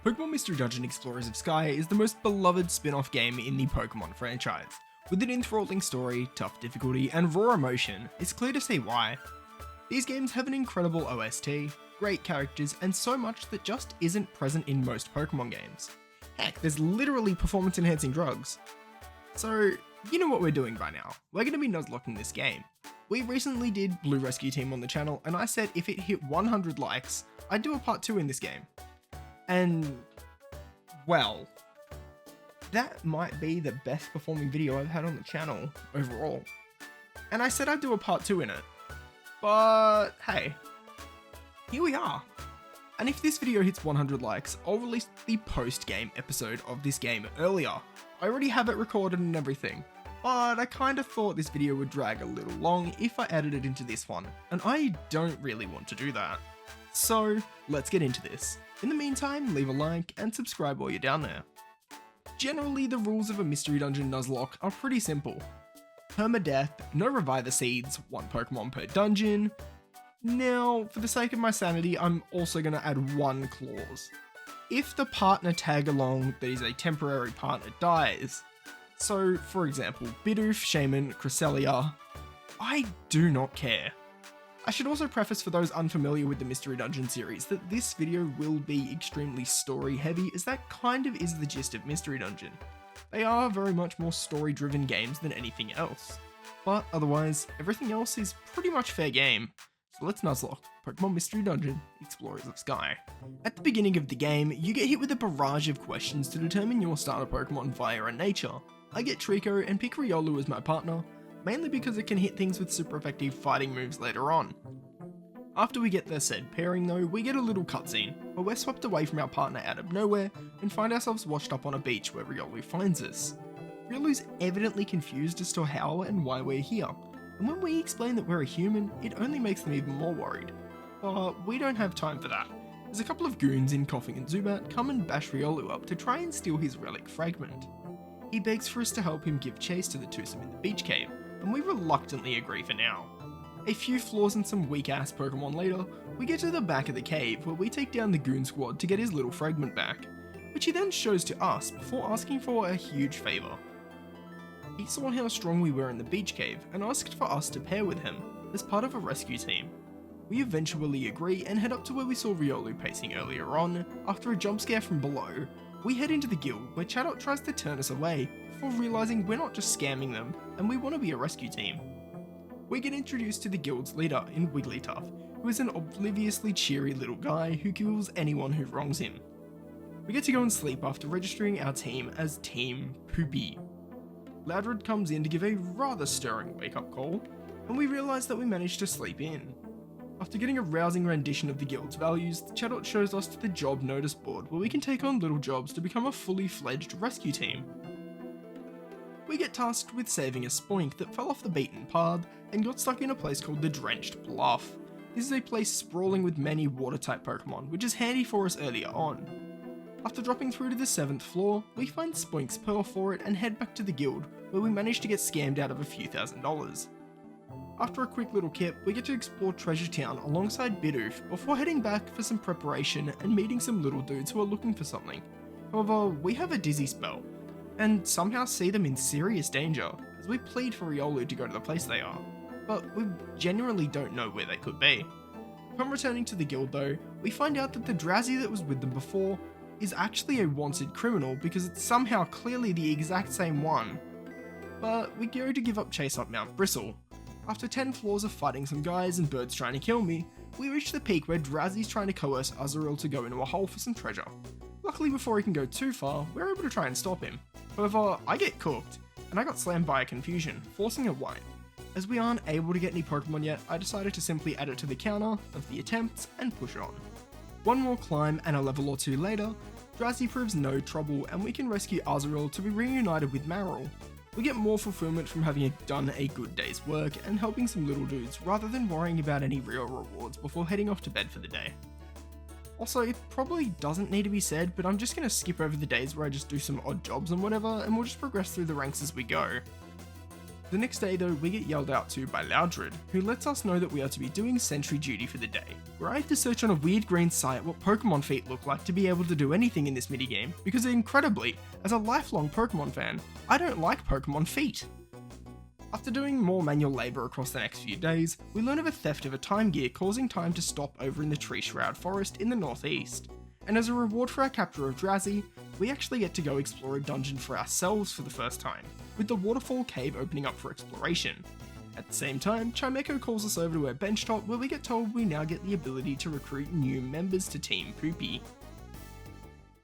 Pokemon Mystery Dungeon Explorers of Sky is the most beloved spin-off game in the Pokemon franchise. With an enthralling story, tough difficulty, and raw emotion, it's clear to see why. These games have an incredible OST, great characters, and so much that just isn't present in most Pokemon games. Heck, there's literally performance-enhancing drugs. So, you know what we're doing by now. We're going to be Nuzlocking this game. We recently did Blue Rescue Team on the channel, and I said if it hit 100 likes, I'd do a part 2 in this game. And, well, that might be the best performing video I've had on the channel overall. And I said I'd do a part 2 in it. But, hey, here we are. And if this video hits 100 likes, I'll release the post-game episode of this game earlier. I already have it recorded and everything, but I kind of thought this video would drag a little long if I added it into this one, and I don't really want to do that. So, let's get into this. In the meantime, leave a like and subscribe while you're down there. Generally, the rules of a Mystery Dungeon Nuzlocke are pretty simple. Permadeath, no Reviver Seeds, 1 Pokemon per dungeon. Now, for the sake of my sanity, I'm also going to add 1 clause. If the partner tag along that is a temporary partner dies, so for example, Bidoof, Shaman, Cresselia, I do not care. I should also preface for those unfamiliar with the Mystery Dungeon series that this video will be extremely story heavy, as that kind of is the gist of Mystery Dungeon. They are very much more story driven games than anything else. But otherwise, everything else is pretty much fair game. So let's Nuzlocke Pokemon Mystery Dungeon Explorers of Sky. At the beginning of the game, you get hit with a barrage of questions to determine your starter Pokemon via a nature. I get Trico and pick Riolu as my partner, mainly because it can hit things with super effective fighting moves later on. After we get their said pairing though, we get a little cutscene, where we're swept away from our partner out of nowhere and find ourselves washed up on a beach where Riolu finds us. Riolu's evidently confused as to how and why we're here, and when we explain that we're a human, it only makes them even more worried. But we don't have time for that, as a couple of goons in Koffing and Zubat come and bash Riolu up to try and steal his relic fragment. He begs for us to help him give chase to the twosome in the beach cave, and we reluctantly agree for now. A few flaws and some weak ass Pokemon later, we get to the back of the cave where we take down the goon squad to get his little fragment back, which he then shows to us before asking for a huge favour. He saw how strong we were in the beach cave and asked for us to pair with him as part of a rescue team. We eventually agree and head up to where we saw Riolu pacing earlier on. After a jump scare from below, we head into the guild where Chatot tries to turn us away before realising we're not just scamming them and we want to be a rescue team. We get introduced to the guild's leader in Wigglytuff, who is an obliviously cheery little guy who kills anyone who wrongs him. We get to go and sleep after registering our team as Team Poopy. Loudred comes in to give a rather stirring wake-up call, and we realise that we managed to sleep in. After getting a rousing rendition of the guild's values, Chatot shows us to the job notice board where we can take on little jobs to become a fully fledged rescue team. We get tasked with saving a Spoink that fell off the beaten path and got stuck in a place called the Drenched Bluff. This is a place sprawling with many water-type Pokemon, which is handy for us earlier on. After dropping through to the 7th floor, we find Spoink's pearl for it and head back to the guild, where we manage to get scammed out of a few $1,000s. After a quick little kip, we get to explore Treasure Town alongside Bidoof before heading back for some preparation and meeting some little dudes who are looking for something. However, we have a dizzy spell, and somehow see them in serious danger, as we plead for Riolu to go to the place they are, but we genuinely don't know where they could be. Upon returning to the guild though, we find out that the Drowzee that was with them before is actually a wanted criminal because it's somehow clearly the exact same one. But we go to give up chase up Mount Bristle. After 10 floors of fighting some guys and birds trying to kill me, we reach the peak where Drowzee's trying to coerce Azurill to go into a hole for some treasure. Luckily, before he can go too far, we're able to try and stop him. However, I get cooked, and I got slammed by a confusion, forcing a wipe. As we aren't able to get any Pokemon yet, I decided to simply add it to the counter of the attempts and push on. One more climb and a level or 2 later, Drowzee proves no trouble and we can rescue Azurill to be reunited with Marill. We get more fulfillment from having done a good day's work and helping some little dudes rather than worrying about any real rewards before heading off to bed for the day. Also, it probably doesn't need to be said, but I'm just going to skip over the days where I just do some odd jobs and whatever, and we'll just progress through the ranks as we go. The next day though, we get yelled out to by Loudred, who lets us know that we are to be doing sentry duty for the day, where I have to search on a weird green site what Pokemon feet look like to be able to do anything in this minigame, because incredibly, as a lifelong Pokemon fan, I don't like Pokemon feet. After doing more manual labour across the next few days, we learn of a theft of a time gear causing time to stop over in the Tree Shroud Forest in the northeast. And as a reward for our capture of Drowzee, we actually get to go explore a dungeon for ourselves for the first time, with the Waterfall Cave opening up for exploration. At the same time, Chimecho calls us over to her bench top where we get told we now get the ability to recruit new members to Team Poopy.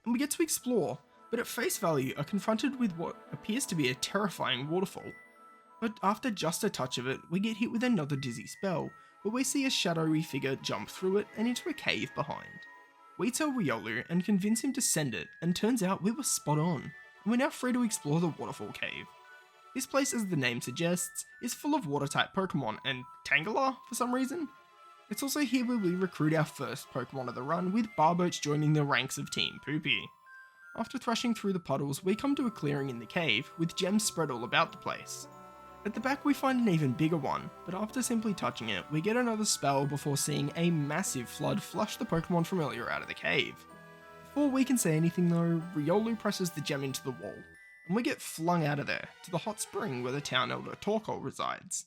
And we get to explore, but at face value are confronted with what appears to be a terrifying waterfall. But after just a touch of it, we get hit with another dizzy spell, where we see a shadowy figure jump through it and into a cave behind. We tell Riolu and convince him to send it, and turns out we were spot on, and we're now free to explore the Waterfall Cave. This place, as the name suggests, is full of water-type Pokemon, and Tangela for some reason. It's also here where we recruit our first Pokemon of the run, with Barboach joining the ranks of Team Poopy. After thrashing through the puddles, we come to a clearing in the cave, with gems spread all about the place. At the back we find an even bigger one, but after simply touching it, we get another spell before seeing a massive flood flush the Pokemon from earlier out of the cave. Before we can say anything though, Riolu presses the gem into the wall, and we get flung out of there, to the hot spring where the town elder Torkoal resides.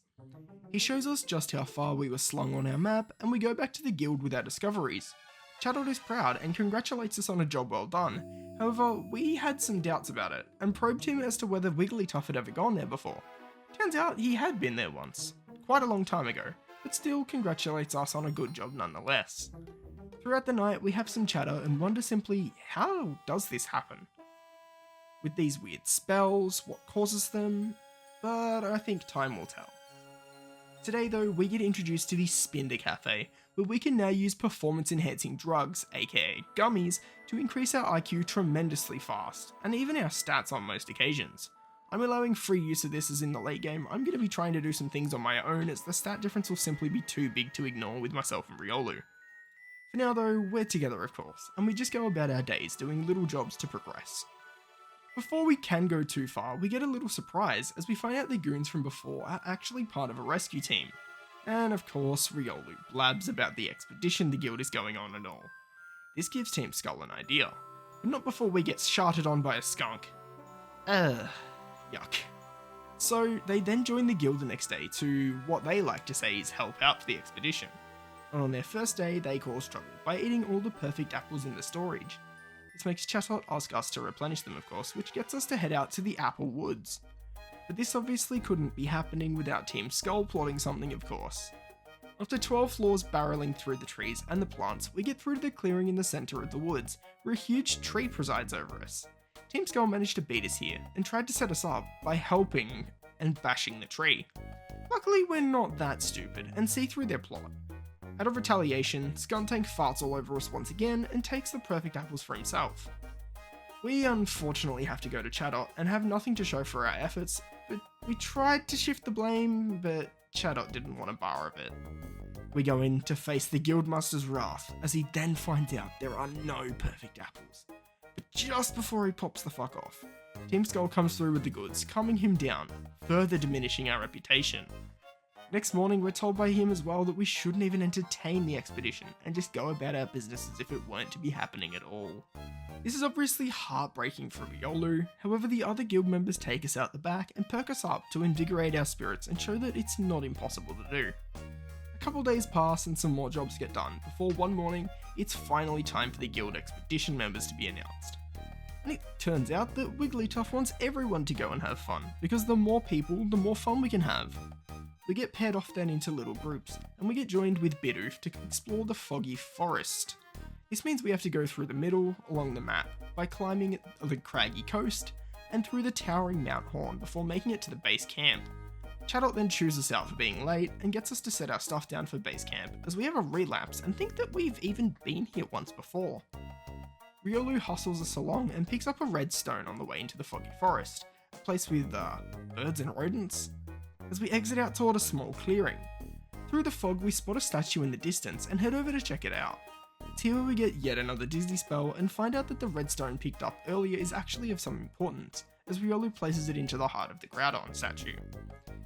He shows us just how far we were slung on our map, and we go back to the guild with our discoveries. Chatot is proud and congratulates us on a job well done, however, we had some doubts about it, and probed him as to whether Wigglytuff had ever gone there before. Turns out he had been there once, quite a long time ago, but still congratulates us on a good job nonetheless. Throughout the night we have some chatter and wonder simply, how does this happen? With these weird spells, what causes them, but I think time will tell. Today though, we get introduced to the Spinder Cafe, where we can now use performance enhancing drugs, aka gummies, to increase our IQ tremendously fast, and even our stats on most occasions. I'm allowing free use of this as in the late game. I'm going to be trying to do some things on my own as the stat difference will simply be too big to ignore with myself and Riolu. For now though, we're together of course, and we just go about our days doing little jobs to progress. Before we can go too far, we get a little surprise as we find out the goons from before are actually part of a rescue team. And of course, Riolu blabs about the expedition the guild is going on and all. This gives Team Skull an idea, but not before we get sharted on by a skunk. Yuck. So they then join the guild the next day to what they like to say is help out for the expedition. And on their first day they cause trouble by eating all the perfect apples in the storage. This makes Chatot ask us to replenish them of course, which gets us to head out to the Apple Woods. But this obviously couldn't be happening without Team Skull plotting something of course. After 12 floors barreling through the trees and the plants, we get through to the clearing in the centre of the woods, where a huge tree presides over us. Team Skull managed to beat us here, and tried to set us up by helping and bashing the tree. Luckily we're not that stupid, and see through their plot. Out of retaliation, Skuntank farts all over us once again, and takes the perfect apples for himself. We unfortunately have to go to Chatot, and have nothing to show for our efforts, but we tried to shift the blame, but Chatot didn't want a bar of it. We go in to face the Guildmaster's wrath, as he then finds out there are no perfect apples. But just before he pops the fuck off, Team Skull comes through with the goods, calming him down, further diminishing our reputation. Next morning we're told by him as well that we shouldn't even entertain the expedition and just go about our business as if it weren't to be happening at all. This is obviously heartbreaking for Riolu, however the other guild members take us out the back and perk us up to invigorate our spirits and show that it's not impossible to do. A couple days pass and some more jobs get done before one morning it's finally time for the guild expedition members to be announced. And it turns out that Wigglytuff wants everyone to go and have fun, because the more people, the more fun we can have. We get paired off then into little groups, and we get joined with Bidoof to explore the foggy forest. This means we have to go through the middle, along the map, by climbing the craggy coast, and through the towering Mount Horn before making it to the base camp. Chatot then chews us out for being late, and gets us to set our stuff down for base camp, as we have a relapse and think that we've even been here once before. Riolu hustles us along and picks up a red stone on the way into the foggy forest, a place with birds and rodents. As we exit out toward a small clearing. Through the fog we spot a statue in the distance and head over to check it out. It's here where we get yet another Disney spell and find out that the redstone picked up earlier is actually of some importance, as Riolu places it into the heart of the Groudon statue.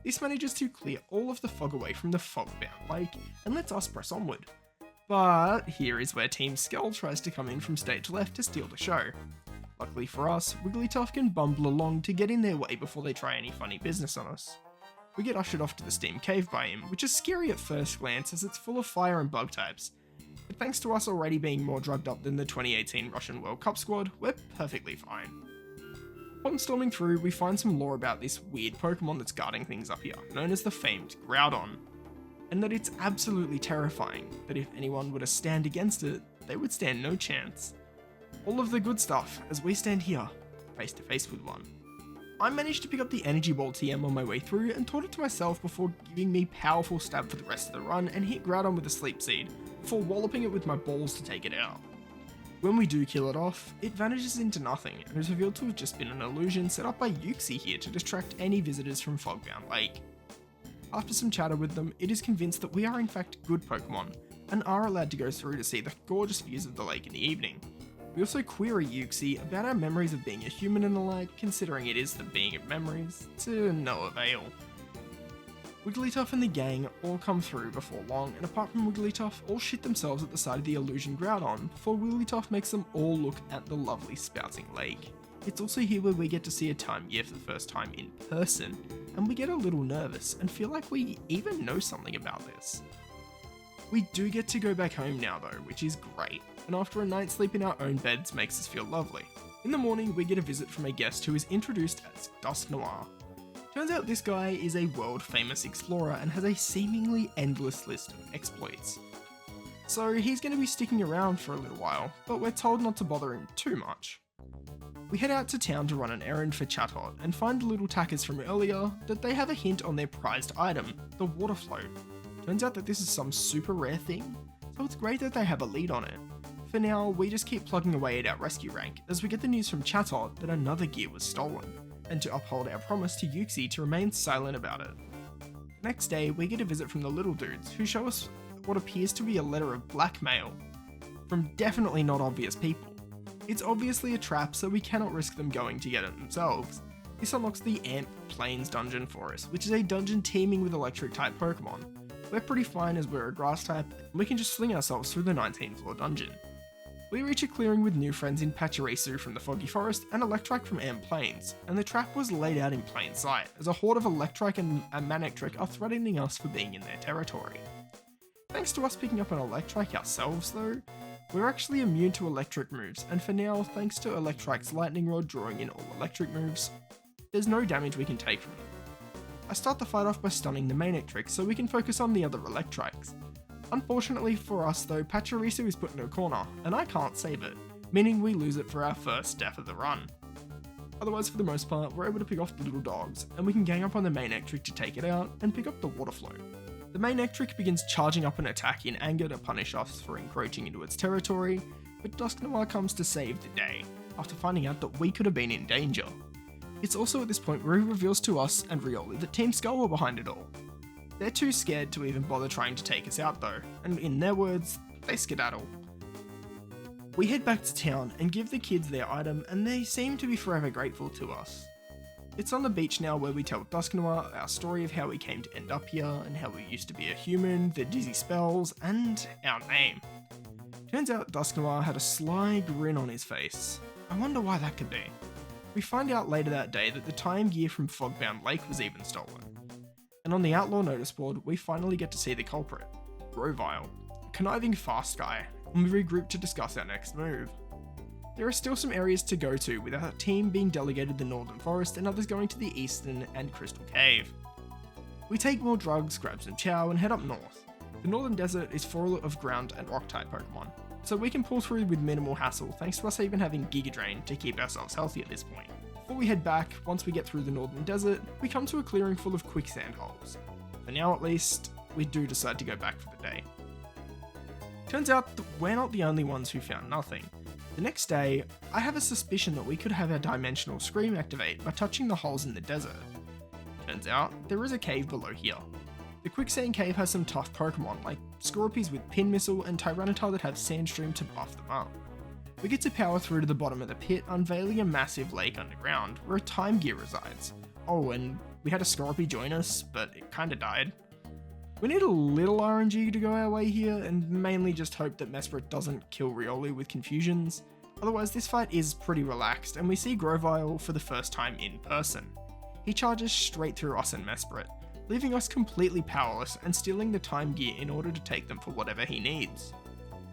This manages to clear all of the fog away from the fog-bound lake and lets us press onward. But here is where Team Skull tries to come in from stage left to steal the show. Luckily for us, Wigglytuff can bumble along to get in their way before they try any funny business on us. We get ushered off to the Steam Cave by him, which is scary at first glance as it's full of fire and bug types. But thanks to us already being more drugged up than the 2018 Russian World Cup squad, we're perfectly fine. Upon storming through, we find some lore about this weird Pokemon that's guarding things up here, known as the famed Groudon, and that it's absolutely terrifying, that if anyone were to stand against it, they would stand no chance. All of the good stuff, as we stand here, face to face with one. I managed to pick up the Energy Ball TM on my way through and taught it to myself before giving me powerful stab for the rest of the run and hit Groudon with a Sleep Seed, before walloping it with my balls to take it out. When we do kill it off, it vanishes into nothing and is revealed to have just been an illusion set up by Uxie here to distract any visitors from Fogbound Lake. After some chatter with them, it is convinced that we are in fact good Pokemon, and are allowed to go through to see the gorgeous views of the lake in the evening. We also query Uxie about our memories of being a human and the like, considering it is the being of memories, to no avail. Wigglytuff and the gang all come through before long, and apart from Wigglytuff, all shit themselves at the sight of the illusion Groudon, before Wigglytuff makes them all look at the lovely spouting lake. It's also here where we get to see a time gear for the first time in person, and we get a little nervous and feel like we even know something about this. We do get to go back home now though, which is great, and after a night's sleep in our own beds makes us feel lovely. In the morning, we get a visit from a guest who is introduced as Dusknoir. Turns out this guy is a world famous explorer and has a seemingly endless list of exploits. So he's going to be sticking around for a little while, but we're told not to bother him too much. We head out to town to run an errand for Chatot and find the little tackers from earlier that they have a hint on their prized item, the water float. Turns out that this is some super rare thing, so it's great that they have a lead on it. For now, we just keep plugging away at our rescue rank as we get the news from Chatot that another gear was stolen, and to uphold our promise to Uxie to remain silent about it. The next day, we get a visit from the little dudes who show us what appears to be a letter of blackmail from definitely not obvious people. It's obviously a trap, so we cannot risk them going to get it themselves. This unlocks the Amp Plains dungeon for us, which is a dungeon teeming with electric type Pokemon. We're pretty fine as we're a grass type, and we can just fling ourselves through the 19th floor dungeon. We reach a clearing with new friends in Pachirisu from the Foggy Forest and Electrike from Amp Plains, and the trap was laid out in plain sight, as a horde of Electrike and a Manectric are threatening us for being in their territory. Thanks to us picking up an Electrike ourselves though, we're actually immune to electric moves, and for now, thanks to Electrike's Lightning Rod drawing in all electric moves, there's no damage we can take from them. I start the fight off by stunning the Manectric so we can focus on the other Electrikes. Unfortunately for us though, Pachirisu is put in a corner, and I can't save it, meaning we lose it for our first death of the run. Otherwise, for the most part, we're able to pick off the little dogs, and we can gang up on the Manectric to take it out, and pick up the water float. The Manectric begins charging up an attack in anger to punish us for encroaching into its territory, but Dusknoir comes to save the day, after finding out that we could have been in danger. It's also at this point where he reveals to us and Rioli that Team Skull were behind it all. They're too scared to even bother trying to take us out though, and in their words, they skedaddle. We head back to town and give the kids their item, and they seem to be forever grateful to us. It's on the beach now where we tell Dusknoir our story of how we came to end up here, and how we used to be a human, the dizzy spells, and our name. Turns out Dusknoir had a sly grin on his face. I wonder why that could be. We find out later that day that the time gear from Fogbound Lake was even stolen. And on the Outlaw notice board, we finally get to see the culprit, Grovyle, a conniving fast guy, and we regroup to discuss our next move. There are still some areas to go to, with our team being delegated the Northern Forest and others going to the Eastern and Crystal Cave. We take more drugs, grab some chow, and head up north. The Northern Desert is full of ground and rock type Pokemon, so we can pull through with minimal hassle thanks to us even having Giga Drain to keep ourselves healthy at this point. Before we head back, once we get through the Northern Desert, we come to a clearing full of quicksand holes. For now at least, we do decide to go back for the day. Turns out that we're not the only ones who found nothing. The next day, I have a suspicion that we could have our Dimensional Scream activate by touching the holes in the desert. Turns out, there is a cave below here. The quicksand cave has some tough Pokemon like Scorpies with Pin Missile and Tyranitar that have Sandstream to buff them up. We get to power through to the bottom of the pit, unveiling a massive lake underground where a time gear resides. Oh, and We had a Scorpy join us, but it kinda died. We need a little RNG to go our way here, and mainly just hope that Mesprit doesn't kill Riolu with confusions. Otherwise, this fight is pretty relaxed, and we see Grovyle for the first time in person. He charges straight through us and Mesprit, leaving us completely powerless and stealing the time gear in order to take them for whatever he needs.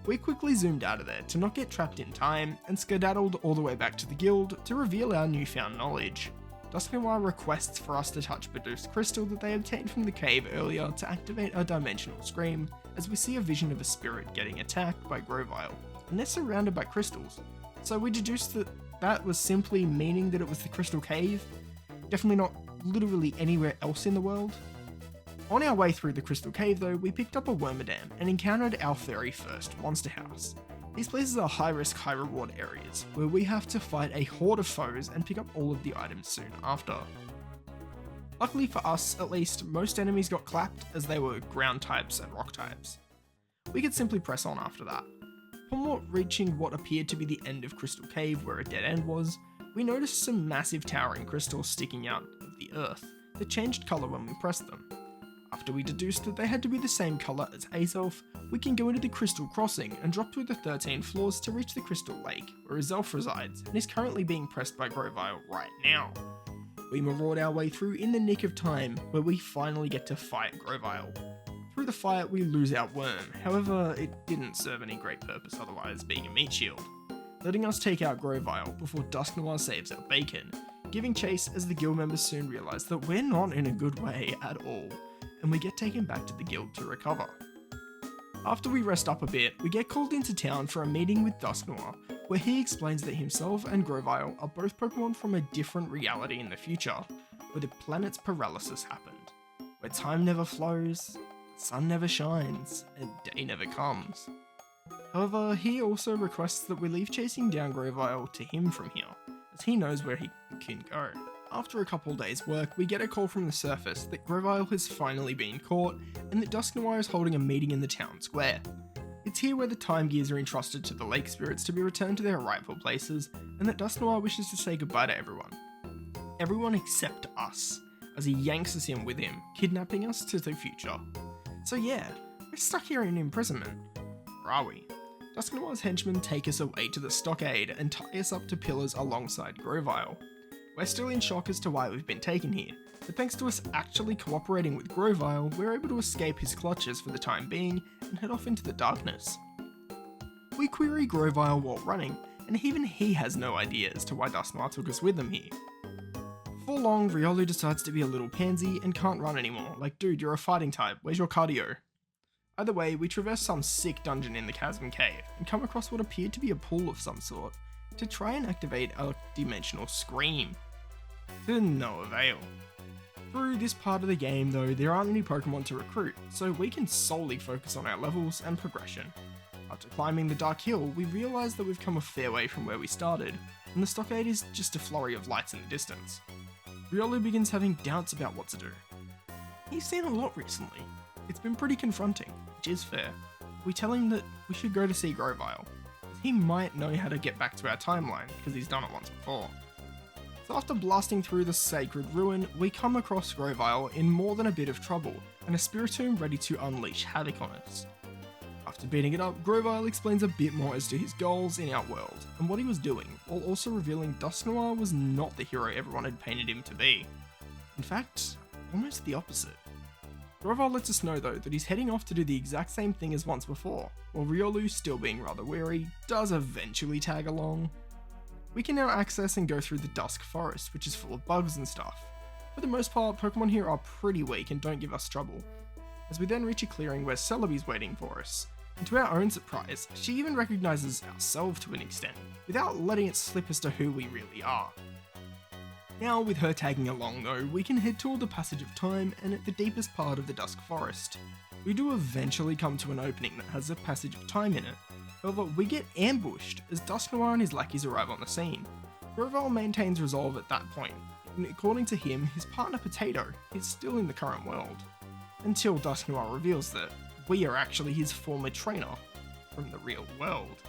We quickly zoomed out of there to not get trapped in time, and skedaddled all the way back to the guild to reveal our newfound knowledge. Dusknoir requests for us to touch Bidooth's crystal that they obtained from the cave earlier to activate a dimensional scream, as we see a vision of a spirit getting attacked by Grovyle, and they're surrounded by crystals. So we deduced that that was simply meaning that it was the crystal cave, definitely not literally anywhere else in the world. On our way through the crystal cave though, we picked up a Wormadam and encountered our very first monster house. These places are high risk, high reward areas, where we have to fight a horde of foes and pick up all of the items soon after. Luckily for us, at least, most enemies got clapped as they were ground types and rock types. We could simply press on after that. Upon reaching what appeared to be the end of Crystal Cave where a dead end was, we noticed some massive towering crystals sticking out of the earth that changed colour when we pressed them. After we deduced that they had to be the same colour as Azelf, we can go into the Crystal Crossing and drop through the 13 floors to reach the Crystal Lake, where Azelf resides and is currently being pressed by Grovyle right now. We maraud our way through in the nick of time, where we finally get to fight Grovyle. Through the fight we lose our worm, however it didn't serve any great purpose otherwise, being a meat shield, letting us take out Grovyle before Dusknoir saves our bacon, giving chase as the guild members soon realise that we're not in a good way at all, and we get taken back to the guild to recover. After we rest up a bit, we get called into town for a meeting with Dusknoir, where he explains that himself and Grovyle are both Pokemon from a different reality in the future, where the planet's paralysis happened, where time never flows, the sun never shines, and day never comes. However, he also requests that we leave chasing down Grovyle to him from here, as he knows where he can go. After a couple days work, we get a call from the surface that Grovyle has finally been caught, and that Dusknoir is holding a meeting in the town square. It's here where the time gears are entrusted to the lake spirits to be returned to their rightful places, and that Dusknoir wishes to say goodbye to everyone. Everyone except us, as he yanks us in with him, kidnapping us to the future. So yeah, we're stuck here in imprisonment. Or are we? Dusknoir's henchmen take us away to the stockade and tie us up to pillars alongside Grovyle. We're still in shock as to why we've been taken here, but thanks to us actually cooperating with Grovyle, we're able to escape his clutches for the time being and head off into the darkness. We query Grovyle while running, and even he has no idea as to why Dusknoir took us with him here. Before long, Riolu decides to be a little pansy and can't run anymore, like dude, you're a fighting type, where's your cardio? Either way, we traverse some sick dungeon in the Chasm Cave, and come across what appeared to be a pool of some sort, to try and activate a dimensional scream. To no avail. Through this part of the game though, there aren't any Pokemon to recruit, so we can solely focus on our levels and progression. After climbing the Dark Hill, we realise that we've come a fair way from where we started, and the stockade is just a flurry of lights in the distance. Riolu begins having doubts about what to do. He's seen a lot recently. It's been pretty confronting, which is fair. We tell him that we should go to see Grovyle. He might know how to get back to our timeline, because he's done it once before. So after blasting through the sacred ruin, we come across Grovyle in more than a bit of trouble, and a Spiritomb ready to unleash havoc on us. After beating it up, Grovyle explains a bit more as to his goals in our world, and what he was doing, while also revealing Dusknoir was not the hero everyone had painted him to be. In fact, almost the opposite. Grovyle lets us know though that he's heading off to do the exact same thing as once before, while Riolu, still being rather wary, does eventually tag along. We can now access and go through the Dusk Forest, which is full of bugs and stuff. For the most part, Pokemon here are pretty weak and don't give us trouble, as we then reach a clearing where Celebi's waiting for us, and to our own surprise, she even recognises ourselves to an extent, without letting it slip as to who we really are. Now, with her tagging along though, we can head toward the passage of time and at the deepest part of the Dusk Forest. We do eventually come to an opening that has a passage of time in it. However, we get ambushed as Dusknoir and his lackeys arrive on the scene. Grovyle maintains resolve at that point, and according to him, his partner Potato is still in the current world. Until Dusknoir reveals that we are actually his former trainer from the real world.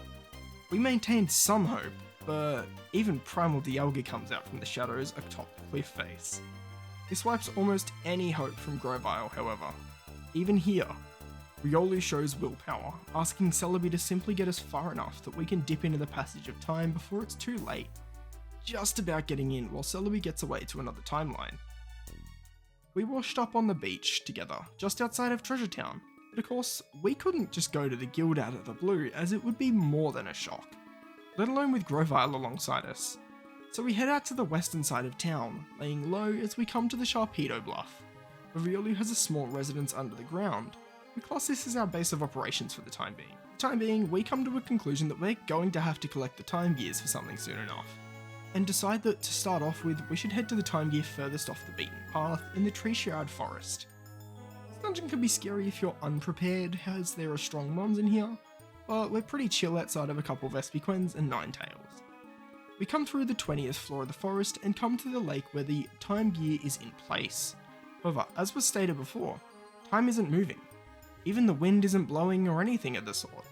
We maintain some hope, but even Primal Dialga comes out from the shadows atop the cliff face. This wipes almost any hope from Grovyle, however. Even here, Riolu shows willpower, asking Celebi to simply get us far enough that we can dip into the passage of time before it's too late. Just about getting in while Celebi gets away to another timeline. We washed up on the beach together, just outside of Treasure Town, but of course, we couldn't just go to the guild out of the blue, as it would be more than a shock, let alone with Grovyle alongside us. So we head out to the western side of town, laying low as we come to the Sharpedo Bluff, where Riolu has a small residence under the ground. We class this as our base of operations for the time being. For the time being, we come to a conclusion that we're going to have to collect the time gears for something soon enough, and decide that to start off with, we should head to the time gear furthest off the beaten path in the Tree Shroud Forest. This dungeon can be scary if you're unprepared, as there are strong mons in here, but we're pretty chill outside of a couple of Vespiquens and Ninetales. We come through the 20th floor of the forest and come to the lake where the time gear is in place. However, as was stated before, time isn't moving. Even the wind isn't blowing or anything of the sort.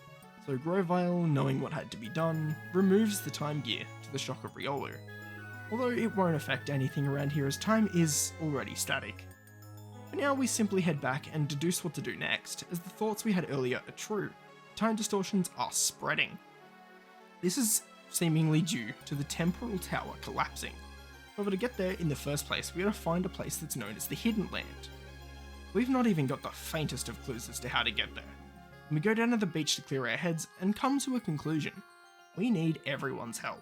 So Grovyle, knowing what had to be done, removes the time gear to the shock of Riolu. Although it won't affect anything around here as time is already static. For now we simply head back and deduce what to do next, as the thoughts we had earlier are true. Time distortions are spreading. This is seemingly due to the temporal tower collapsing. However, to get there in the first place, we gotta find a place that's known as the Hidden Land. We've not even got the faintest of clues as to how to get there. And we go down to the beach to clear our heads and come to a conclusion. We need everyone's help.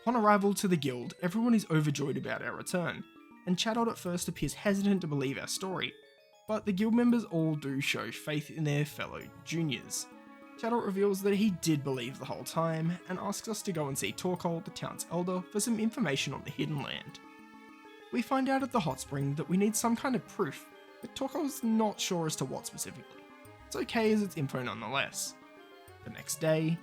Upon arrival to the guild, everyone is overjoyed about our return, and Chatot at first appears hesitant to believe our story, but the guild members all do show faith in their fellow juniors. Chatot reveals that he did believe the whole time, and asks us to go and see Torkoal, the town's elder, for some information on the Hidden Land. We find out at the hot spring that we need some kind of proof, but Torkoal's not sure as to what specifically. It's okay as it's info nonetheless. The next day,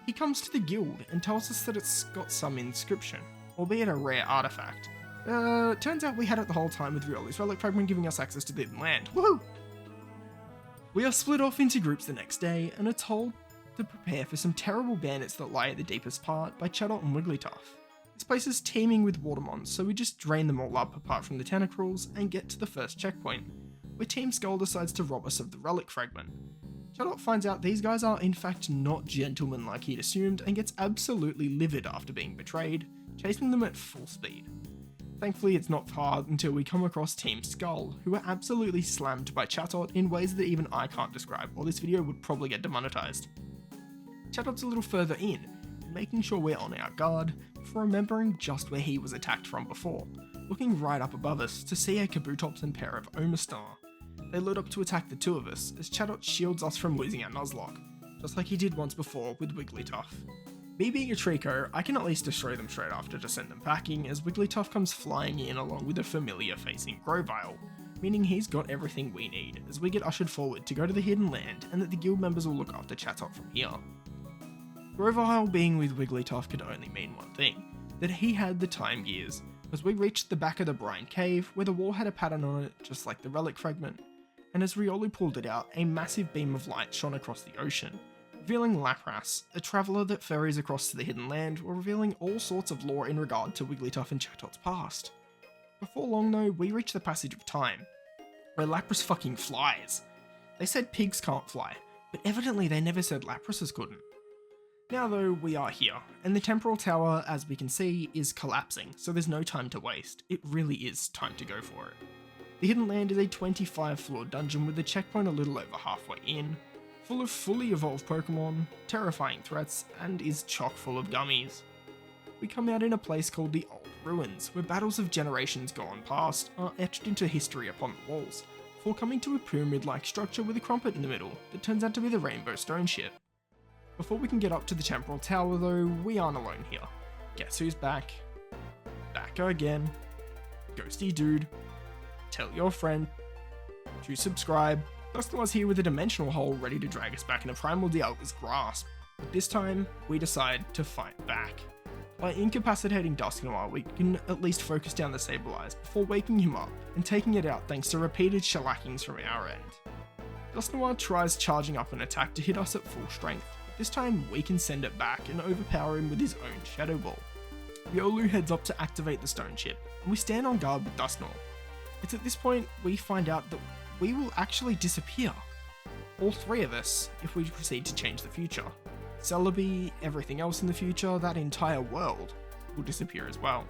he comes to the guild and tells us that it's got some inscription, albeit a rare artifact. Turns out we had it the whole time with Riolu's relic fragment giving us access to the Hidden Land. Woohoo! We are split off into groups the next day and are told to prepare for some terrible bandits that lie at the deepest part by Chatot and Wigglytuff. This place is teeming with watermons, so we just drain them all up apart from the tentacruels and get to the first checkpoint, where Team Skull decides to rob us of the relic fragment. Chatot finds out these guys are in fact not gentlemen like he'd assumed and gets absolutely livid after being betrayed, chasing them at full speed. Thankfully it's not far until we come across Team Skull, who are absolutely slammed by Chatot in ways that even I can't describe, or this video would probably get demonetized. Chatot's a little further in, making sure we're on our guard, for remembering just where he was attacked from before, looking right up above us to see a Kabutops and pair of Omastar. They load up to attack the two of us, as Chatot shields us from losing our Nuzlocke, just like he did once before with Wigglytuff. Me being a Trico, I can at least destroy them straight after to send them packing, as Wigglytuff comes flying in along with a familiar facing Grovyle, meaning he's got everything we need, as we get ushered forward to go to the Hidden Land and that the guild members will look after Chatot from here. Grovyle being with Wigglytuff could only mean one thing, that he had the time gears, as we reached the back of the Brine Cave where the wall had a pattern on it just like the relic fragment, and as Riolu pulled it out, a massive beam of light shone across the ocean, revealing Lapras, a traveller that ferries across to the Hidden Land, while revealing all sorts of lore in regard to Wigglytuff and Chatot's past. Before long though, we reach the passage of time, where Lapras fucking flies. They said pigs can't fly, but evidently they never said Lapras's couldn't. Now though, we are here, and the temporal tower, as we can see, is collapsing, so there's no time to waste. It really is time to go for it. The Hidden Land is a 25-floor dungeon with the checkpoint a little over halfway in, full of fully evolved Pokemon, terrifying threats, and is chock full of gummies. We come out in a place called the Old Ruins, where battles of generations gone past are etched into history upon the walls, before coming to a pyramid-like structure with a crumpet in the middle that turns out to be the Rainbow Stone Ship. Before we can get up to the temporal tower though, we aren't alone here. Guess who's back? Back again. Ghosty dude. Tell your friend to subscribe. Dusknoir's here with a dimensional hole ready to drag us back into Primal Dialga's grasp. But this time, we decide to fight back. By incapacitating Dusknoir, we can at least focus down the Sableye before waking him up and taking it out thanks to repeated shellackings from our end. Dusknoir tries charging up an attack to hit us at full strength, but this time we can send it back and overpower him with his own Shadow Ball. Riolu heads up to activate the stone chip, and we stand on guard with Dusknoir. It's at this point we find out that we will actually disappear. All three of us, if we proceed to change the future. Celebi, everything else in the future, that entire world will disappear as well.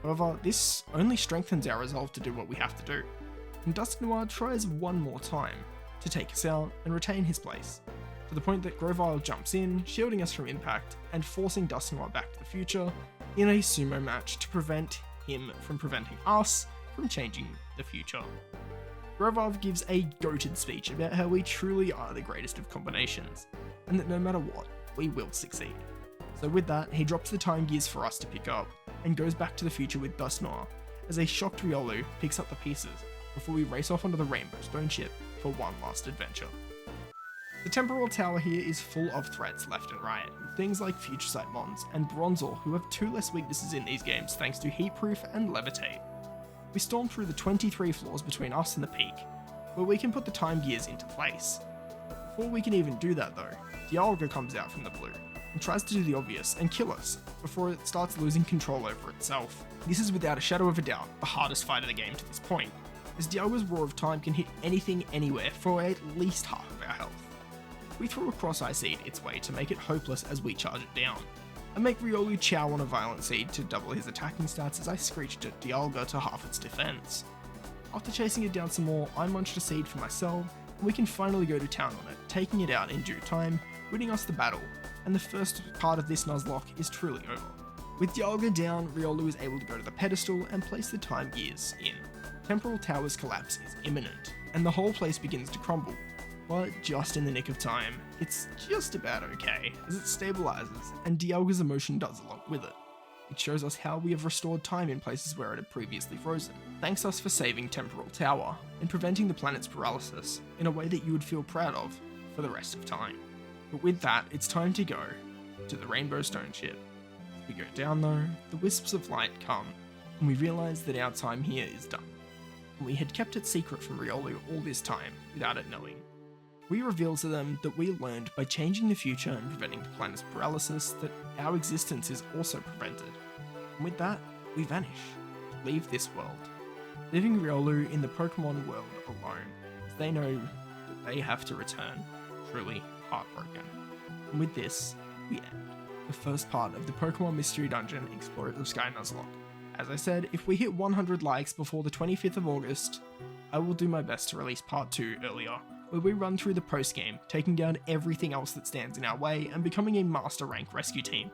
However, this only strengthens our resolve to do what we have to do, and Dusknoir tries one more time to take us out and retain his place, to the point that Grovyle jumps in, shielding us from impact and forcing Dusknoir back to the future in a sumo match to prevent him from preventing us from changing the future. Grovyle gives a goated speech about how we truly are the greatest of combinations, and that no matter what, we will succeed. So with that, he drops the time gears for us to pick up, and goes back to the future with Dusknoir, as a shocked Riolu picks up the pieces before we race off onto the Rainbow Stone ship for one last adventure. The Temporal Tower here is full of threats left and right, with things like Future Sight Mons and Bronzor, who have 2 less weaknesses in these games thanks to Heatproof and Levitate. We storm through the 23 floors between us and the peak, where we can put the time gears into place. Before we can even do that though, Dialga comes out from the blue, and tries to do the obvious and kill us before it starts losing control over itself. This is without a shadow of a doubt the hardest fight of the game to this point, as Dialga's Roar of Time can hit anything anywhere for at least half of our health. We throw a Cross-Eye Seed its way to make it hopeless as we charge it down, and make Riolu chow on a Violent Seed to double his attacking stats as I screeched at Dialga to half its defense. After chasing it down some more, I munched a seed for myself, and we can finally go to town on it, taking it out in due time, winning us the battle, and the first part of this Nuzlocke is truly over. With Dialga down, Riolu is able to go to the pedestal and place the time gears in. Temporal Tower's collapse is imminent, and the whole place begins to crumble, but just in the nick of time. It's just about okay, as it stabilizes, and Dialga's emotion does a lot with it. It shows us how we have restored time in places where it had previously frozen. Thanks us for saving Temporal Tower, and preventing the planet's paralysis, in a way that you would feel proud of for the rest of time. But with that, it's time to go to the Rainbow Stone ship. As we go down though, the wisps of light come, and we realise that our time here is done. And we had kept it secret from Riolu all this time, without it knowing. We reveal to them that we learned by changing the future and preventing the planet's paralysis that our existence is also prevented. And with that, we vanish, to leave this world, leaving Riolu in the Pokemon world alone, as they know that they have to return, truly heartbroken. And with this, we end the first part of the Pokemon Mystery Dungeon Explorer of Sky Nuzlocke. As I said, if we hit 100 likes before the 25th of August, I will do my best to release part 2 earlier, where we run through the post-game, taking down everything else that stands in our way and becoming a master rank rescue team.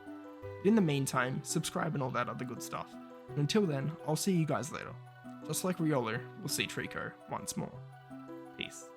But in the meantime, subscribe and all that other good stuff. And until then, I'll see you guys later. Just like Riolu, we'll see Trico once more. Peace.